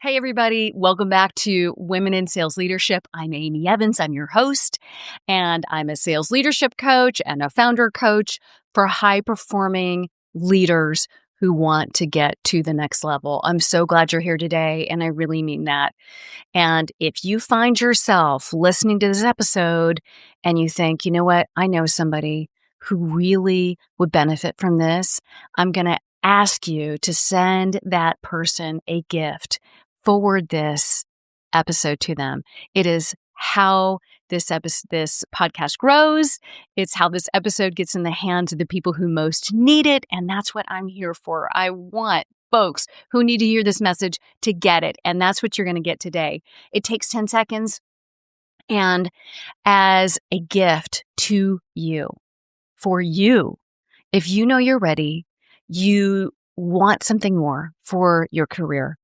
Hey, everybody. Welcome back to Women in Sales Leadership. I'm Amy Evans. I'm your host, and I'm a sales leadership coach and a founder coach for high-performing leaders who want to get to the next level. I'm so glad you're here today, and I really mean that. And if you find yourself listening to this episode and you think, you know what, I know somebody who really would benefit from this, I'm going to ask you to send that person a gift. Forward this episode to them. It is how this podcast grows. It's how this episode gets in the hands of the people who most need it. And that's what I'm here for. I want folks who need to hear this message to get it. And that's what you're going to get today. It takes 10 seconds. And as a gift to you, for you, if you know you're ready, you want something more for your career,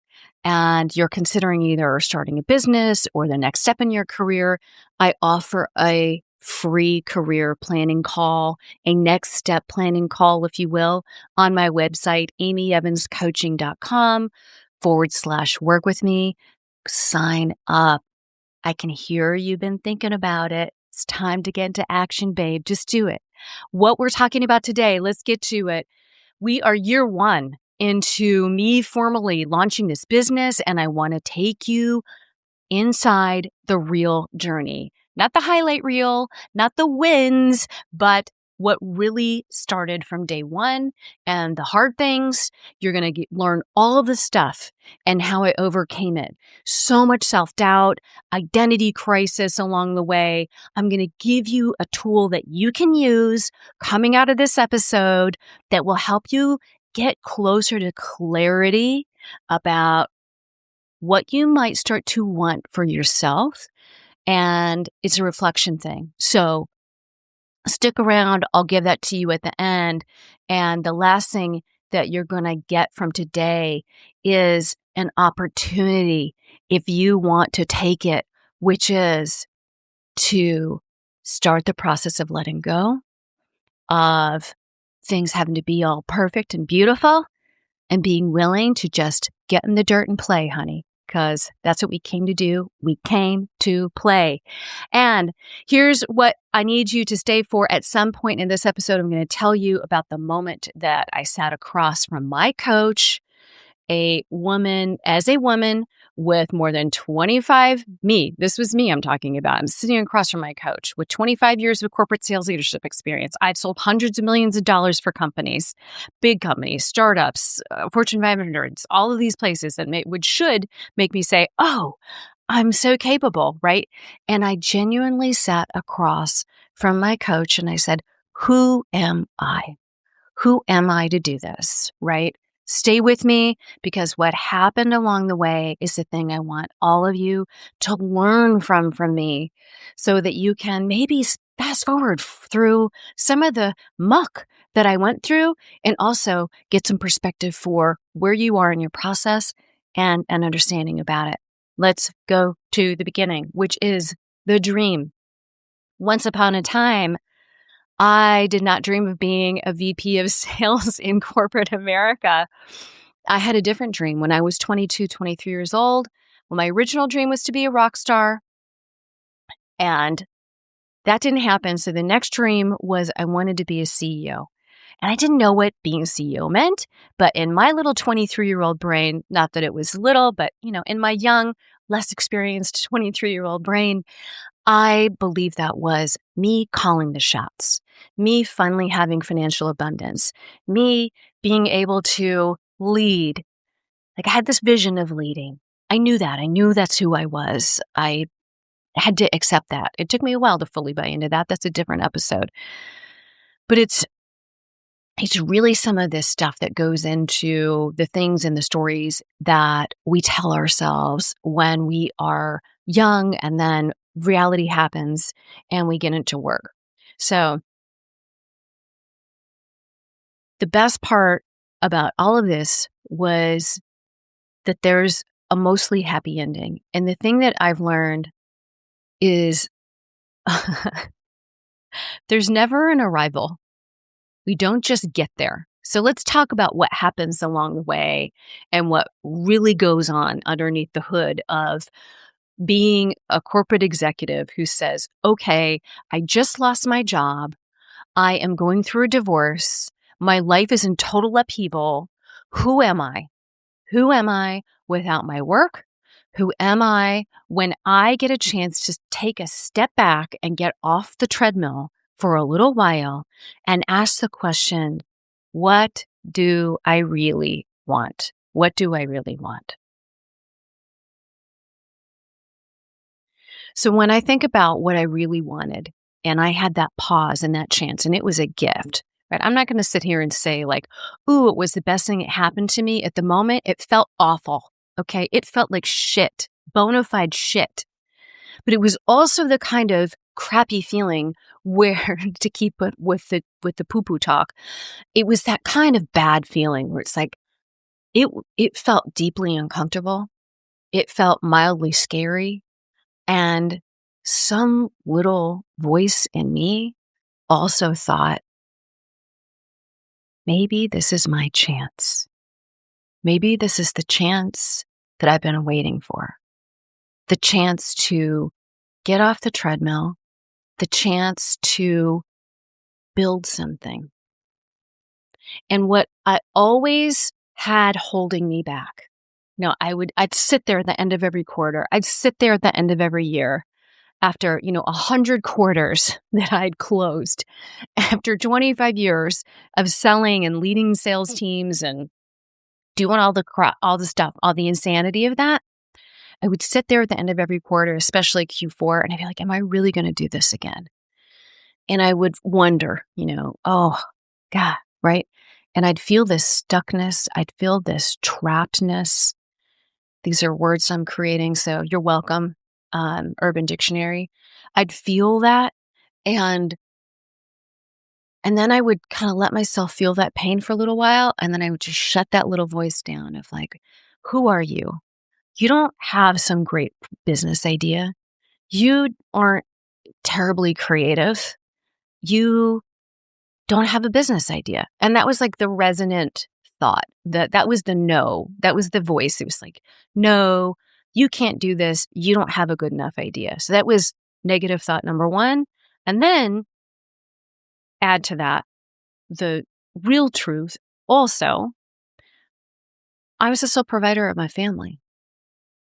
and you're considering either starting a business or the next step in your career, I offer a free career planning call, a next step planning call, if you will, on my website, amyevanscoaching.com/work with me. Sign up. I can hear you've been thinking about it. It's time to get into action, babe. Just do it. What we're talking about today, let's get to it. We are year one into me formally launching this business, and I want to take you inside the real journey. Not the highlight reel, not the wins, but what really started from day one and the hard things. You're going to learn all of the stuff and how I overcame it. So much self-doubt, identity crisis along the way. I'm going to give you a tool that you can use coming out of this episode that will help you get closer to clarity about what you might start to want for yourself. And it's a reflection thing. So stick around. I'll give that to you at the end. And the last thing that you're going to get from today is an opportunity, if you want to take it, which is to start the process of letting go of things having to be all perfect and beautiful, and being willing to just get in the dirt and play, honey, because that's what we came to do. We came to play. And here's what I need you to stay for. At some point in this episode, I'm going to tell you about the moment that I sat across from my coach, a woman with more than 25, this was me I'm talking about. I'm sitting across from my coach with 25 years of corporate sales leadership experience. I've sold hundreds of millions of dollars for companies, big companies, startups, Fortune 500s, all of these places that should make me say, oh, I'm so capable, right? And I genuinely sat across from my coach and I said, who am I? Who am I to do this, right? Stay with me, because what happened along the way is the thing I want all of you to learn from me, so that you can maybe fast forward through some of the muck that I went through, and also get some perspective for where you are in your process and an understanding about it. Let's go to the beginning, which is the dream. Once upon a time, I did not dream of being a VP of sales in corporate America. I had a different dream when I was 22, 23 years old. Well, my original dream was to be a rock star, and that didn't happen. So the next dream was I wanted to be a CEO. And I didn't know what being a CEO meant, but in my little 23-year-old brain, not that it was little, but in my young, less experienced 23-year-old brain, I believe that was me calling the shots, me finally having financial abundance, me being able to lead. Like, I had this vision of leading. I knew that. I knew that's who I was. I had to accept that. It took me a while to fully buy into that. That's a different episode. But it's really some of this stuff that goes into the things and the stories that we tell ourselves when we are young, and then reality happens and we get into work. So the best part about all of this was that there's a mostly happy ending. And the thing that I've learned is there's never an arrival. We don't just get there. So let's talk about what happens along the way and what really goes on underneath the hood of being a corporate executive who says, okay, I just lost my job. I am going through a divorce. My life is in total upheaval. Who am I? Who am I without my work? Who am I when I get a chance to take a step back and get off the treadmill for a little while and ask the question, what do I really want? What do I really want? So when I think about what I really wanted, and I had that pause and that chance, and it was a gift, right? I'm not going to sit here and say like, ooh, it was the best thing that happened to me. At the moment, it felt awful. Okay. It felt like shit, bona fide shit. But it was also the kind of crappy feeling where to keep it with the poo-poo talk, it was that kind of bad feeling where it's like, it felt deeply uncomfortable. It felt mildly scary. And some little voice in me also thought, maybe this is my chance. Maybe this is the chance that I've been waiting for. The chance to get off the treadmill, the chance to build something. And what I always had holding me back. I'd sit there at the end of every quarter. I'd sit there at the end of every year after, 100 quarters that I'd closed, after 25 years of selling and leading sales teams and doing all the crap, all the stuff, all the insanity of that. I would sit there at the end of every quarter, especially Q4, and I'd be like, am I really going to do this again? And I would wonder, oh God, right? And I'd feel this stuckness. I'd feel this trappedness. These are words I'm creating, so you're welcome, Urban Dictionary. I'd feel that, and then I would kind of let myself feel that pain for a little while, and then I would just shut that little voice down of like, who are you? You don't have some great business idea. You aren't terribly creative. You don't have a business idea. And that was like the resonant thought. That was the no. That was the voice. It was like, no, you can't do this. You don't have a good enough idea. So that was negative thought number one. And then add to that the real truth. Also, I was the sole provider of my family.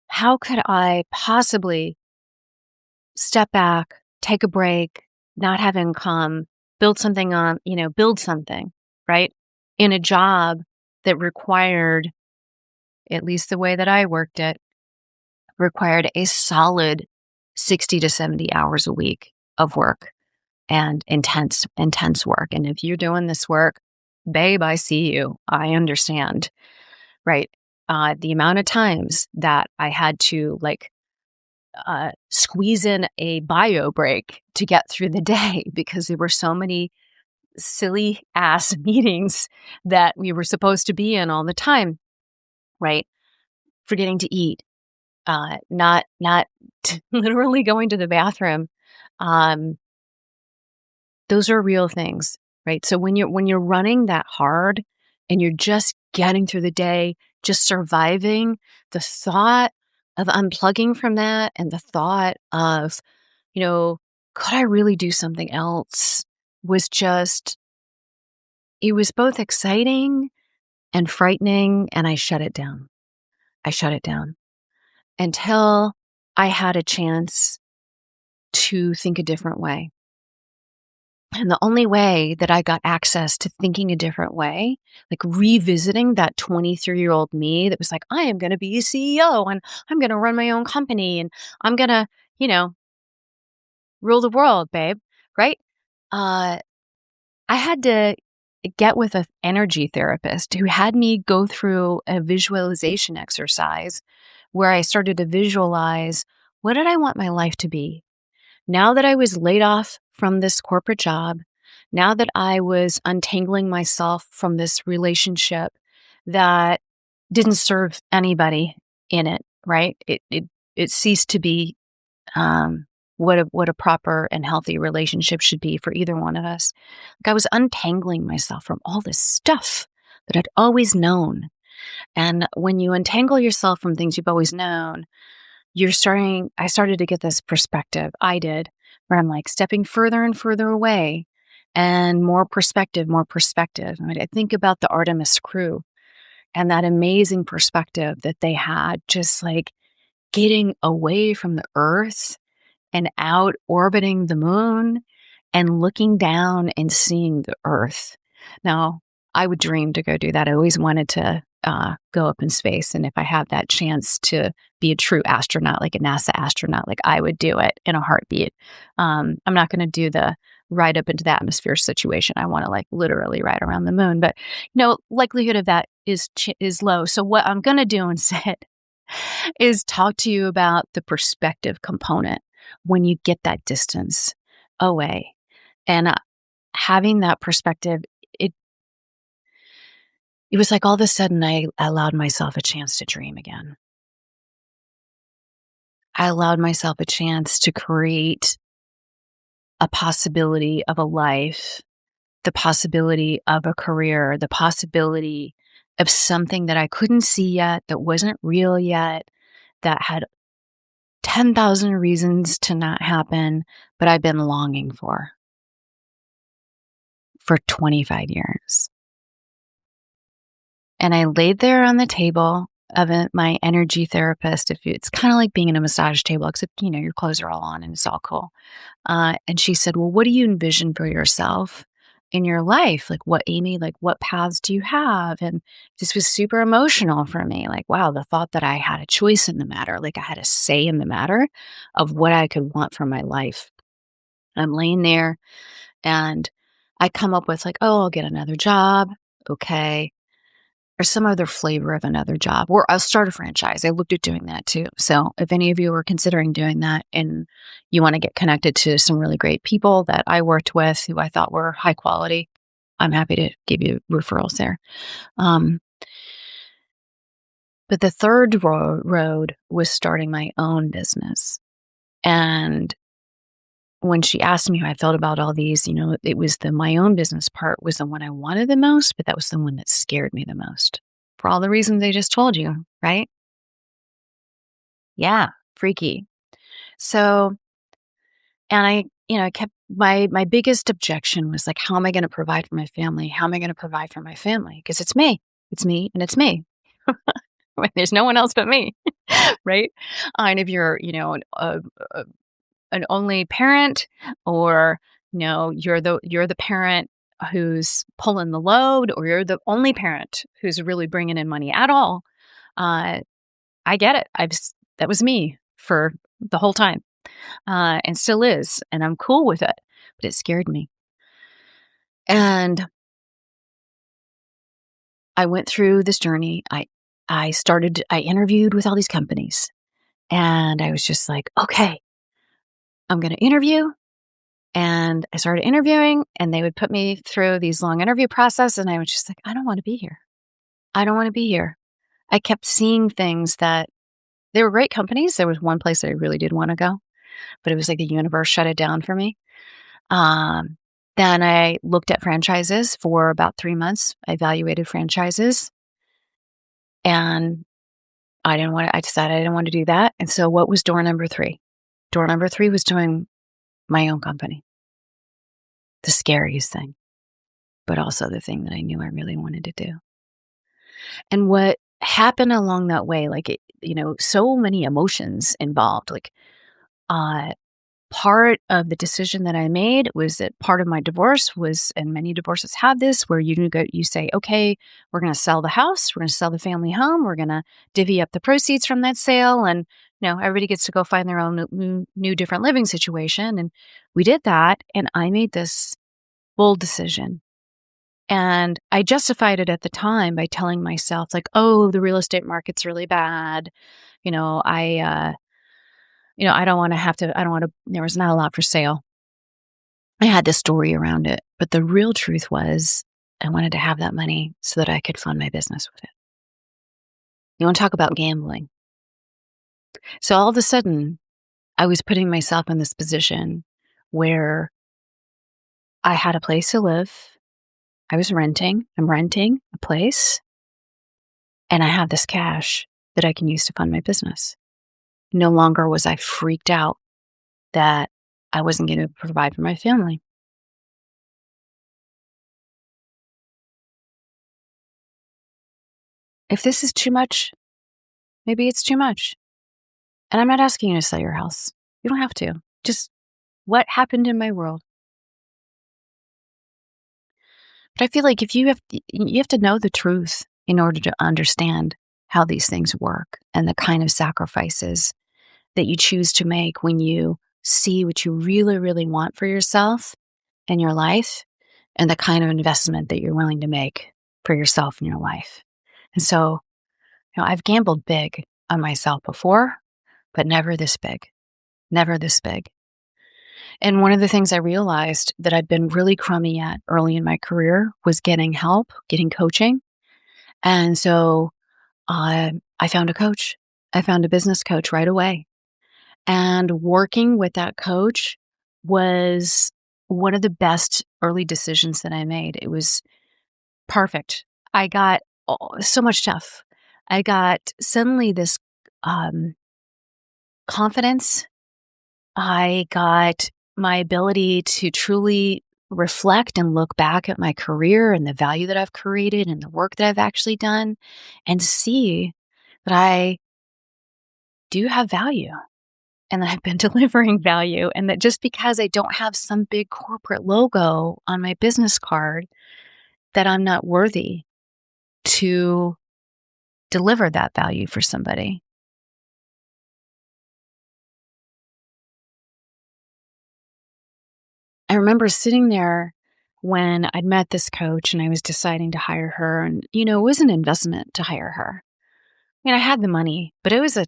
How could I possibly step back, take a break, not have income, build something, right? In a job that required, at least the way that I worked it, required a solid 60 to 70 hours a week of work and intense work. And if you're doing this work, babe, I see you. I understand, right? The amount of times that I had to squeeze in a bio break to get through the day because there were so many silly ass meetings that we were supposed to be in all the time, right? Forgetting to eat, not literally going to the bathroom. Those are real things, right? So when you're running that hard and you're just getting through the day, just surviving, the thought of unplugging from that and the thought of, could I really do something else was just, it was both exciting and frightening. And I shut it down. I shut it down until I had a chance to think a different way. And the only way that I got access to thinking a different way, like revisiting that 23-year-old me that was like, I am going to be a CEO and I'm going to run my own company and I'm going to, rule the world, babe, right? I had to get with an energy therapist who had me go through a visualization exercise where I started to visualize, what did I want my life to be? Now that I was laid off from this corporate job, now that I was untangling myself from this relationship that didn't serve anybody in it, right? It ceased to be what a proper and healthy relationship should be for either one of us. Like I was untangling myself from all this stuff but I'd always known. And when you untangle yourself from things you've always known, I started to get this perspective. I did, where I'm like stepping further and further away and more perspective, more perspective. I mean, I think about the Artemis crew and that amazing perspective that they had, just like getting away from the earth and out orbiting the moon and looking down and seeing the earth. Now, I would dream to go do that. I always wanted to go up in space. And if I had that chance to be a true astronaut, like a NASA astronaut, like I would do it in a heartbeat. I'm not going to do the ride up into the atmosphere situation. I want to like literally ride around the moon, but likelihood of that is low. So what I'm going to do instead is talk to you about the perspective component when you get that distance away. And having that perspective, it was like all of a sudden I allowed myself a chance to dream again. I allowed myself a chance to create a possibility of a life, the possibility of a career, the possibility of something that I couldn't see yet, that wasn't real yet, that had 10,000 reasons to not happen, but I've been longing for 25 years. And I laid there on the table of my energy therapist. It's kind of like being in a massage table, except, your clothes are all on and it's all cool. And she said, well, what do you envision for yourself in your life? Like what, Amy, like what paths do you have? And this was super emotional for me. Like, wow, the thought that I had a choice in the matter, like I had a say in the matter of what I could want from my life. I'm laying there and I come up with like, oh, I'll get another job. Okay. Or some other flavor of another job, or I'll start a franchise. I looked at doing that too. So if any of you are considering doing that and you want to get connected to some really great people that I worked with who I thought were high quality, I'm happy to give you referrals there. But the third road was starting my own business. And when she asked me how I felt about all these, it was my own business part was the one I wanted the most, but that was the one that scared me the most for all the reasons I just told you, right? Yeah, freaky. So, and I kept my biggest objection was like, how am I going to provide for my family? How am I going to provide for my family? Because it's me, and it's me. There's no one else but me, right? And if you're, an only parent, or you're the parent who's pulling the load, or you're the only parent who's really bringing in money at all, I get it. That was me for the whole time, and still is, and I'm cool with it, but it scared me. And I went through this journey. I interviewed with all these companies, and I was just like, okay, I'm going to interview. And I started interviewing, and they would put me through these long interview process. And I was just like, I don't want to be here. I don't want to be here. I kept seeing things that they were great companies. There was one place that I really did want to go, but it was like the universe shut it down for me. Then I looked at franchises for about 3 months. I evaluated franchises, and I decided I didn't want to do that. And so what was door number 3? Door number 3 was doing my own company. The scariest thing, but also the thing that I knew I really wanted to do. And what happened along that way, so many emotions involved, part of the decision that I made was that part of my divorce was, and many divorces have this, where you say, okay, we're going to sell the house, we're going to sell the family home, we're going to divvy up the proceeds from that sale, and everybody gets to go find their own new different living situation. And we did that, and I made this bold decision. And I justified it at the time by telling myself, like, oh, the real estate market's really bad. I don't want to, there was not a lot for sale. I had this story around it, but the real truth was I wanted to have that money so that I could fund my business with it. You want to talk about gambling? So all of a sudden, I was putting myself in this position where I had a place to live. I was renting. I'm renting a place, and I have this cash that I can use to fund my business. No longer was I freaked out that I wasn't going to provide for my family. If this is too much, maybe it's too much. And I'm not asking you to sell your house. You don't have to. Just what happened in my world. But I feel like if you have to know the truth in order to understand how these things work and the kind of sacrifices that you choose to make when you see what you really, really want for yourself and your life and the kind of investment that you're willing to make for yourself and your life. And so, I've gambled big on myself before, but never this big, never this big. And one of the things I realized that I'd been really crummy at early in my career was getting help, getting coaching. And so I found a coach. I found a business coach right away. And working with that coach was one of the best early decisions that I made. It was perfect. I got so much stuff. I got suddenly this confidence. I got my ability to truly reflect and look back at my career and the value that I've created and the work that I've actually done and see that I do have value and that I've been delivering value, and that just because I don't have some big corporate logo on my business card, that I'm not worthy to deliver that value for somebody. I remember sitting there when I'd met this coach and I was deciding to hire her, and it was an investment to hire her. I mean, I had the money, but it was a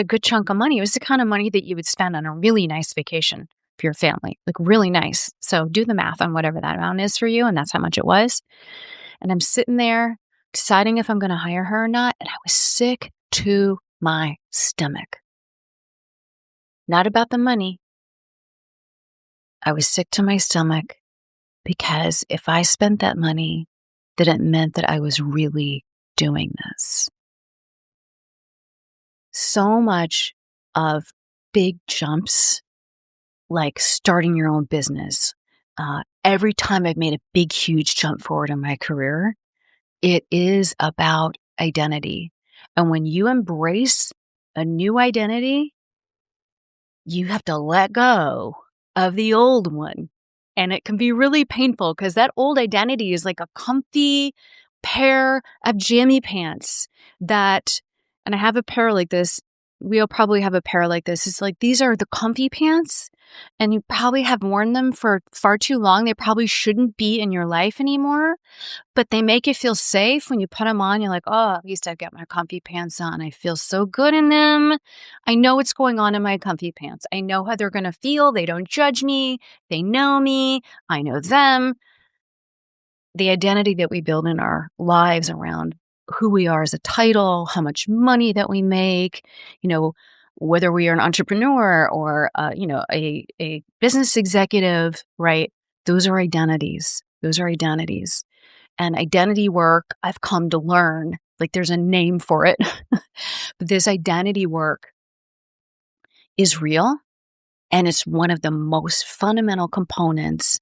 good chunk of money. It was the kind of money that you would spend on a really nice vacation for your family, like really nice. So do the math on whatever that amount is for you, and that's how much it was. And I'm sitting there deciding if I'm going to hire her or not, and I was sick to my stomach. Not about the money. I was sick to my stomach because if I spent that money, then it meant that I was really doing this. So much of big jumps, like starting your own business, every time I've made a big, huge jump forward in my career, it is about identity. And when you embrace a new identity, you have to let go of the old one. And it can be really painful because that old identity is like a comfy pair of jammy pants and I have a pair like this. We'll probably have a pair like this. It's like, these are the comfy pants, and you probably have worn them for far too long. They probably shouldn't be in your life anymore, but they make you feel safe when you put them on. You're like, oh, at least I've got my comfy pants on. I feel so good in them. I know what's going on in my comfy pants. I know how they're going to feel. They don't judge me. They know me. I know them. The identity that we build in our lives around who we are as a title, how much money that we make, whether we are an entrepreneur or, a business executive, right? Those are identities. Those are identities. And identity work, I've come to learn, like there's a name for it. But this identity work is real. And it's one of the most fundamental components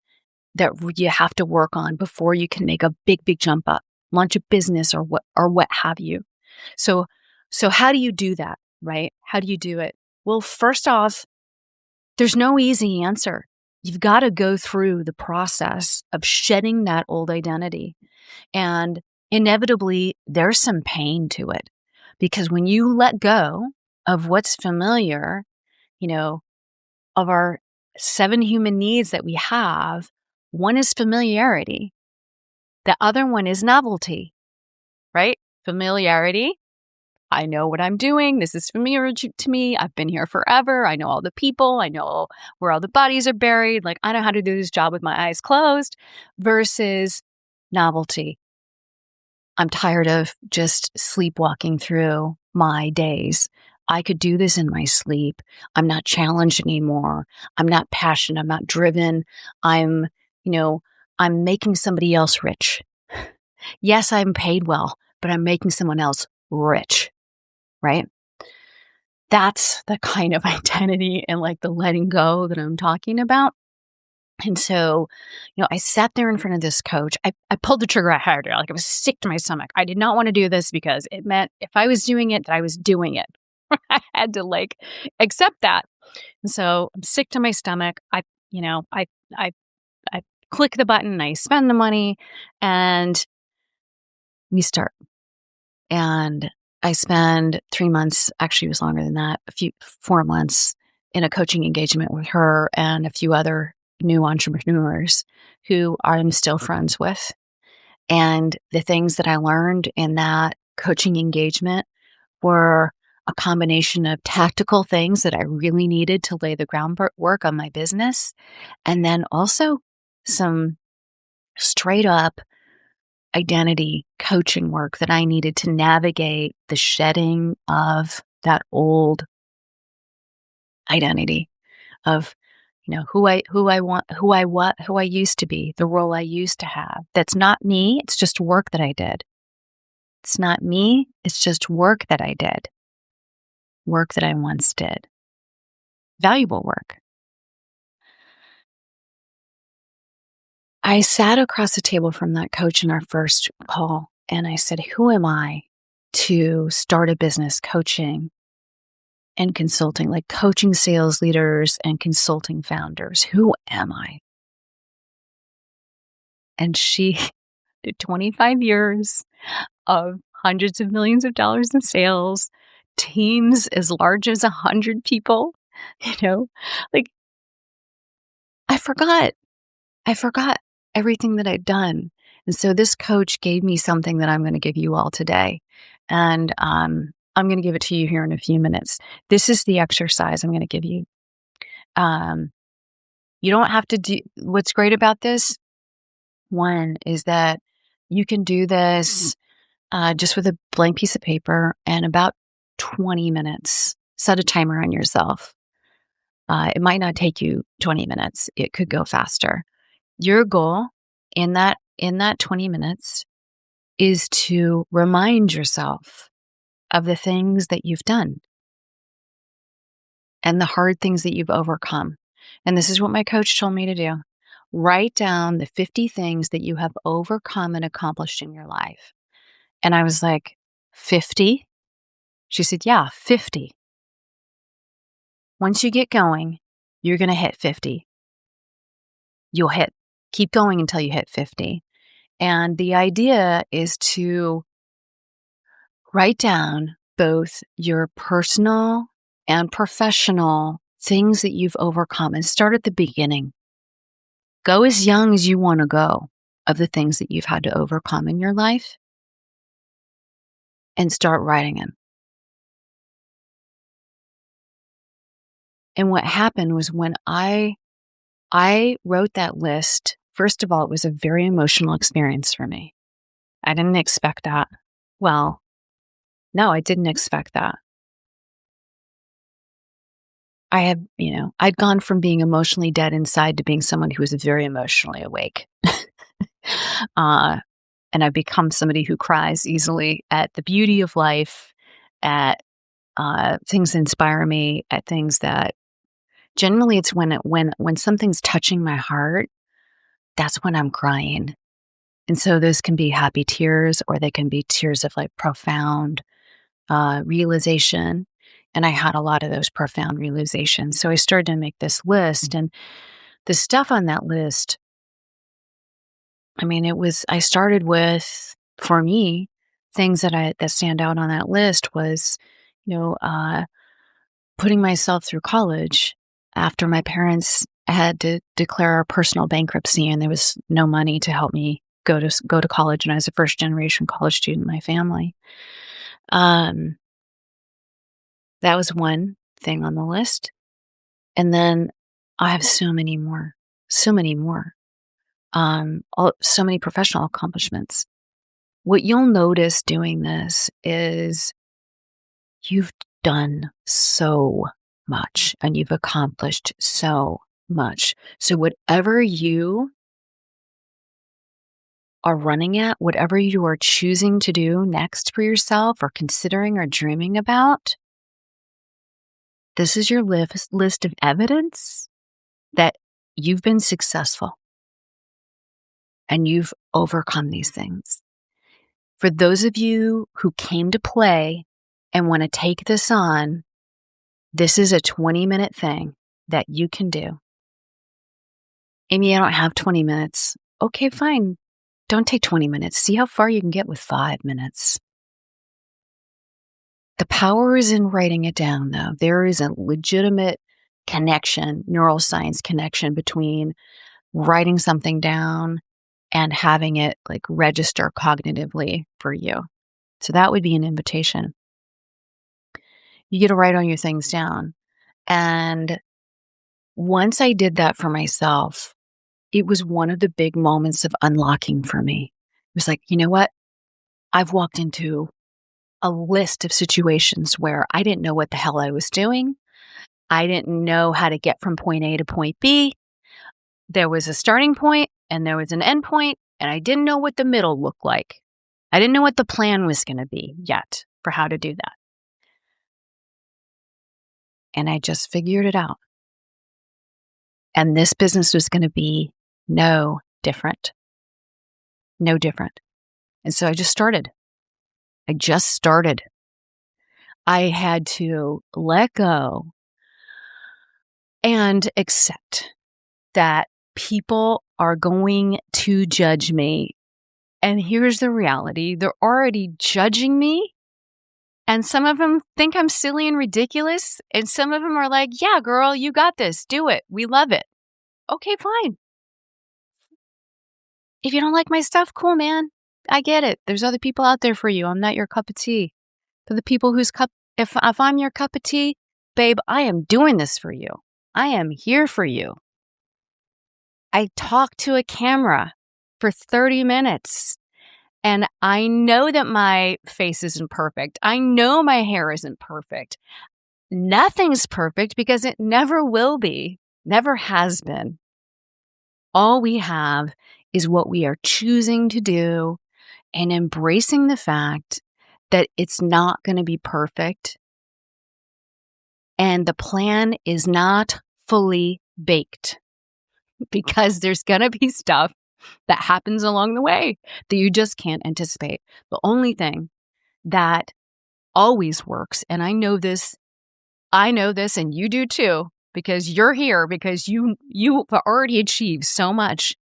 that you have to work on before you can make a big, big jump up, launch a business or what have you. So how do you do that, right? How do you do it? Well, first off, there's no easy answer. You've got to go through the process of shedding that old identity. And inevitably, there's some pain to it. Because when you let go of what's familiar, of our 7 human needs that we have, one is familiarity. The other one is novelty, right? Familiarity. I know what I'm doing. This is familiar to me. I've been here forever. I know all the people. I know where all the bodies are buried. Like, I know how to do this job with my eyes closed. Versus novelty. I'm tired of just sleepwalking through my days. I could do this in my sleep. I'm not challenged anymore. I'm not passionate. I'm not driven. I'm, I'm making somebody else rich. Yes, I'm paid well, but I'm making someone else rich, right? That's the kind of identity and like the letting go that I'm talking about. And so, I sat there in front of this coach. I pulled the trigger harder. Like I was sick to my stomach. I did not want to do this because it meant if I was doing it, that I was doing it. I had to like accept that. And so I'm sick to my stomach. You know, I, I click the button, I spend the money, and we start. And I spend 3 months, actually it was longer than that, 4 months in a coaching engagement with her and a few other new entrepreneurs who I'm still friends with. And the things that I learned in that coaching engagement were a combination of tactical things that I really needed to lay the groundwork on my business. And then also some straight up identity coaching work that I needed to navigate the shedding of that old identity of, who I used to be, the role I used to have. That's not me. It's just work that I did. It's not me. It's just work that I did. Work that I once did. Valuable work. I sat across the table from that coach in our first call and I said, who am I to start a business coaching and consulting, like coaching sales leaders and consulting founders? Who am I? And she did 25 years of hundreds of millions of dollars in sales, teams as large as 100 people, like I forgot everything that I'd done. And so this coach gave me something that I'm going to give you all today. And I'm going to give it to you here in a few minutes. This is the exercise I'm going to give you. You don't have to do, what's great about this, one, is that you can do this just with a blank piece of paper and about 20 minutes. Set a timer on yourself. It might not take you 20 minutes. It could go faster. Your goal in that 20 minutes is to remind yourself of the things that you've done and the hard things that you've overcome. And this is what my coach told me to do. Write down the 50 things that you have overcome and accomplished in your life. And I was like, 50? She said, yeah, 50. Once you get going, you're going to hit 50. Keep going until you hit 50. And the idea is to write down both your personal and professional things that you've overcome and start at the beginning. Go as young as you want to go of the things that you've had to overcome in your life and start writing them. And what happened was when I wrote that list, first of all, it was a very emotional experience for me. I didn't expect that. Well, no, I didn't expect that. I'd gone from being emotionally dead inside to being someone who was very emotionally awake. And I've become somebody who cries easily at the beauty of life, at things that inspire me, at things that generally it's when something's touching my heart, that's when I'm crying. And so those can be happy tears or they can be tears of like profound realization. And I had a lot of those profound realizations. So I started to make this list, and the stuff on that list, I started with, for me, things that stand out on that list was, putting myself through college after my parents had to declare a personal bankruptcy and there was no money to help me go to college. And I was a first generation college student in my family. That was one thing on the list. And then I have so many more, so many professional accomplishments. What you'll notice doing this is you've done so much and you've accomplished so much. So whatever you are running at, whatever you are choosing to do next for yourself or considering or dreaming about, this is your list of evidence that you've been successful and you've overcome these things. For those of you who came to play and want to take this on, this is a 20-minute thing that you can do. Amy, I don't have 20 minutes. Okay, fine. Don't take 20 minutes. See how far you can get with 5 minutes. The power is in writing it down, though. There is a legitimate connection, neuroscience connection between writing something down and having it like register cognitively for you. So that would be an invitation. You get to write all your things down. And once I did that for myself, it was one of the big moments of unlocking for me. It was like, you know what? I've walked into a list of situations where I didn't know what the hell I was doing. I didn't know how to get from point A to point B. There was a starting point and there was an end point, and I didn't know what the middle looked like. I didn't know what the plan was going to be yet for how to do that. And I just figured it out. And this business was going to be no different. No different. And so I just started. I had to let go and accept that people are going to judge me. And here's the reality. They're already judging me. And some of them think I'm silly and ridiculous. And some of them are like, yeah, girl, you got this. Do it. We love it. Okay, fine. If you don't like my stuff, cool, man. I get it. There's other people out there for you. I'm not your cup of tea. For the people whose cup, if I'm your cup of tea, babe, I am doing this for you. I am here for you. I talk to a camera for 30 minutes. And I know that my face isn't perfect. I know my hair isn't perfect. Nothing's perfect because it never will be, never has been. All we have is what we are choosing to do and embracing the fact that it's not going to be perfect. And the plan is not fully baked because there's going to be stuff that happens along the way that you just can't anticipate. The only thing that always works, and I know this, and you do too, because you're here, because you have already achieved so much.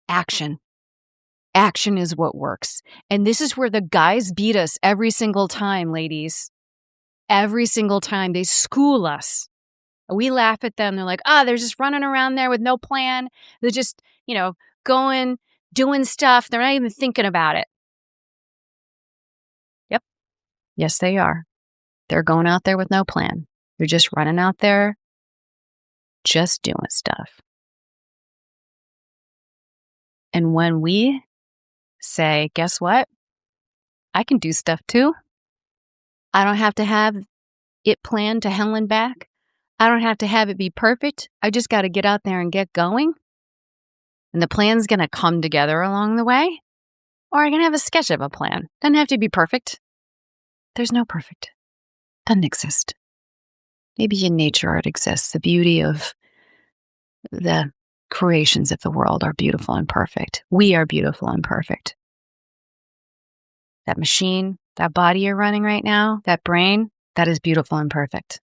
Action. Action is what works. And this is where the guys beat us every single time, ladies. Every single time. They school us. We laugh at them. They're like, they're just running around there with no plan. They're just, going, doing stuff. They're not even thinking about it. Yep. Yes, they are. They're going out there with no plan. They're just running out there, just doing stuff. And when we say, guess what? I can do stuff too. I don't have to have it planned to hell and back. I don't have to have it be perfect. I just got to get out there and get going. And the plan's going to come together along the way. Or I can have a sketch of a plan. Doesn't have to be perfect. There's no perfect. Doesn't exist. Maybe in nature it exists. The beauty of the creations of the world are beautiful and perfect. We are beautiful and perfect. That machine, that body you're running right now, that brain, that is beautiful and perfect.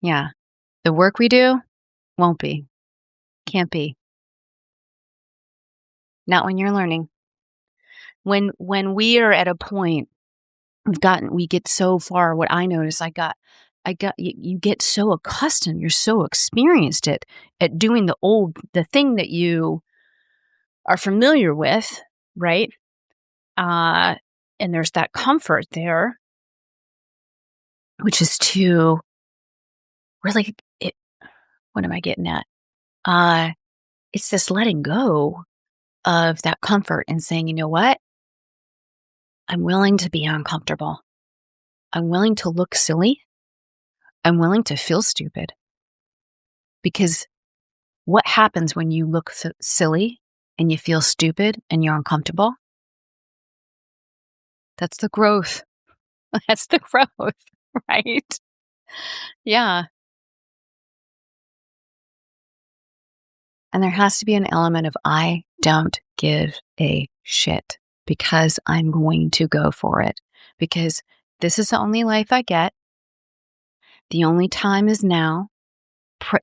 Yeah. The work we do won't be. Can't be. Not when you're learning. When we are at a point, we get so far. What I notice, you get so accustomed, you're so experienced at doing the thing that you are familiar with, right? And there's that comfort there, which is to really, what am I getting at? It's this letting go of that comfort and saying, you know what? I'm willing to be uncomfortable. I'm willing to look silly. I'm willing to feel stupid. Because what happens when you look silly and you feel stupid and you're uncomfortable, that's the growth. That's the growth, right? Yeah. And there has to be an element of I don't give a shit because I'm going to go for it. Because this is the only life I get. The only time is now.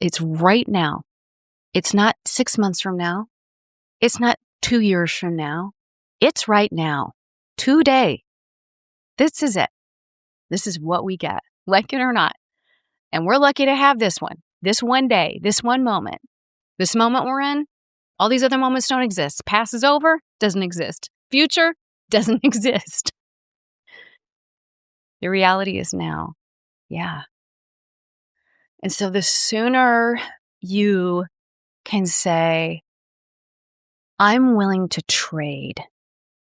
It's right now. It's not 6 months from now. It's not 2 years from now. It's right now. Today. This is it. This is what we get, like it or not. And we're lucky to have this one day, this one moment. This moment we're in, all these other moments don't exist. Past is over, doesn't exist. Future doesn't exist. The reality is now. Yeah. And so the sooner you can say, I'm willing to trade.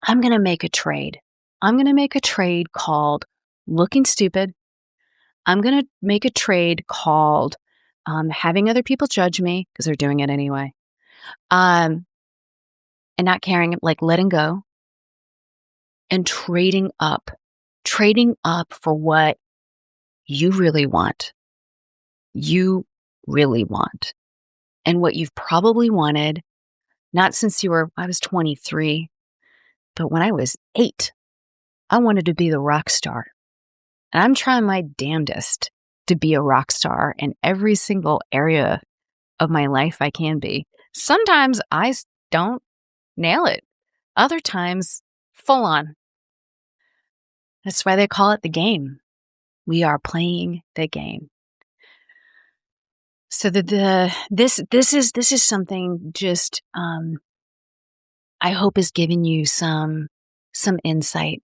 I'm going to make a trade. I'm going to make a trade called looking stupid. I'm going to make a trade called having other people judge me because they're doing it anyway. And not caring, like letting go and trading up for what you really want. You really want. And what you've probably wanted, not since I was 23, but when I was 8, I wanted to be the rock star. And I'm trying my damnedest to be a rock star in every single area of my life I can be. Sometimes I don't nail it. Other times, full on. That's why they call it the game. We are playing the game. So this is something just I hope has given you some insight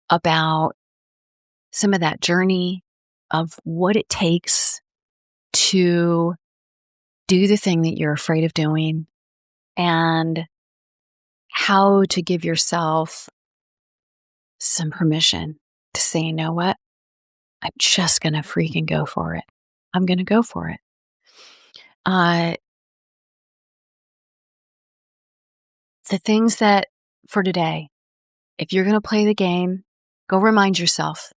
about some of that journey of what it takes to do the thing that you're afraid of doing and how to give yourself some permission to say, you know what? I'm just going to freaking go for it. I'm going to go for it. The things that for today, if you're going to play the game, go remind yourself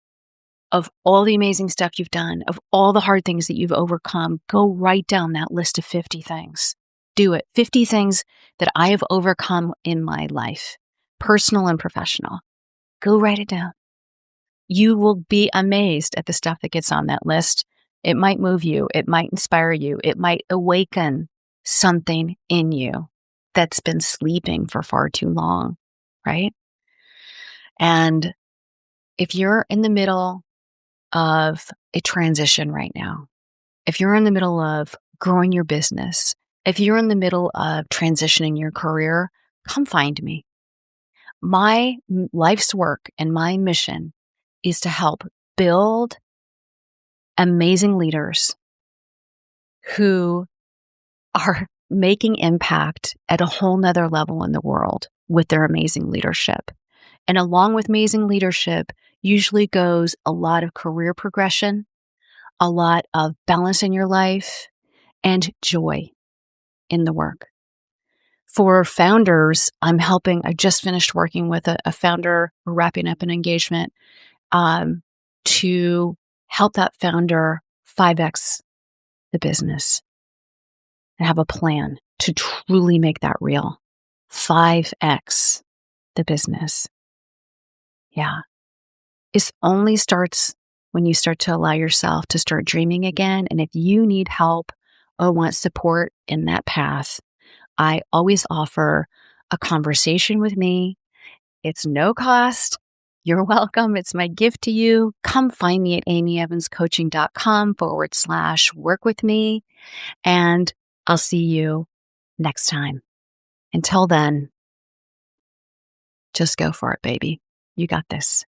of all the amazing stuff you've done, of all the hard things that you've overcome. Go write down that list of 50 things. Do it. 50 things that I have overcome in my life, personal and professional. Go write it down. You will be amazed at the stuff that gets on that list. It might move you. It might inspire you. It might awaken something in you that's been sleeping for far too long, right? And if you're in the middle of a transition right now, if you're in the middle of growing your business, if you're in the middle of transitioning your career, come find me. My life's work and my mission is to help build amazing leaders who are making impact at a whole nother level in the world with their amazing leadership. And along with amazing leadership usually goes a lot of career progression, a lot of balance in your life, and joy in the work. For founders, I just finished working with a founder, wrapping up an engagement to help that founder 5X the business and have a plan to truly make that real. 5X the business. Yeah. It only starts when you start to allow yourself to start dreaming again. And if you need help or want support in that path, I always offer a conversation with me. It's no cost. You're welcome. It's my gift to you. Come find me at amyevanscoaching.com/work with me. And I'll see you next time. Until then, just go for it, baby. You got this.